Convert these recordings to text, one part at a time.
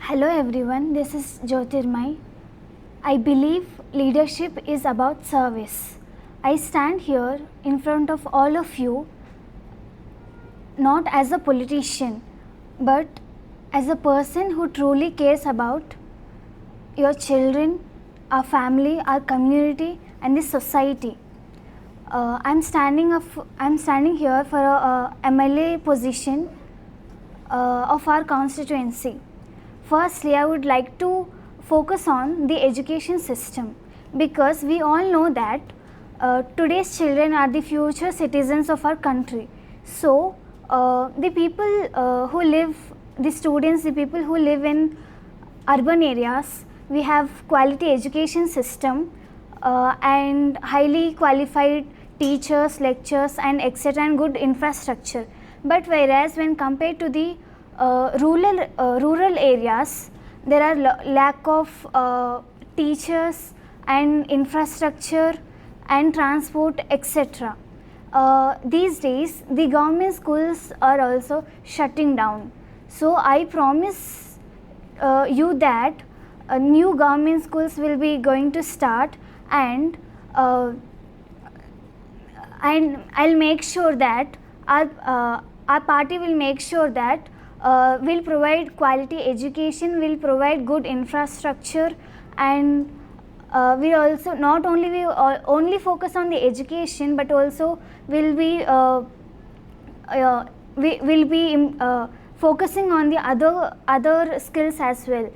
Hello everyone, this is Jyotirmay. I believe leadership is about service. I stand here in front of all of you not as a politician but as a person who truly cares about your children, our family, our community and the society. I'm standing here for a MLA position of our constituency. Firstly, I would like to focus on the education system because we all know that today's children are the future citizens of our country. So, the people who live, the students, the people who live in urban areas, we have quality education system and highly qualified teachers, lecturers and etc. and good infrastructure. But whereas when compared to the rural areas, there are lack of teachers and infrastructure and transport etc. These days the government schools are also shutting down. So I promise you that new government schools will be going to start, and I'll make sure that our party will make sure that will provide quality education, will provide good infrastructure, and we also not only we only focus on the education but also will be we will be focusing on the other skills as well,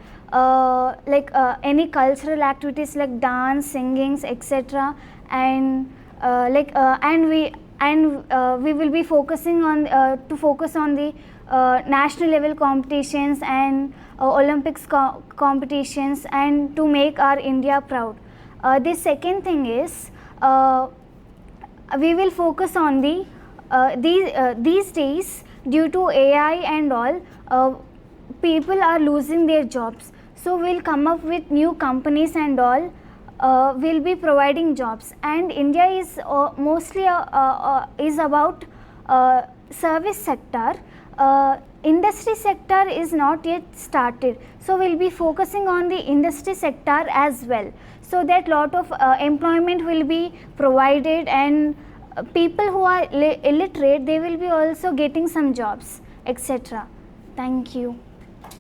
like any cultural activities like dance, singings etc. and we will be focusing on to focus on the national level competitions and Olympics competitions, and to make our India proud. The second thing is we will focus on the these days due to AI and all, people are losing their jobs. So we'll come up with new companies and all, will be providing jobs, and India is mostly is about service sector. Industry sector is not yet started, so we'll be focusing on the industry sector as well, so that lot of employment will be provided, and people who are illiterate, they will be also getting some jobs etc. Thank you.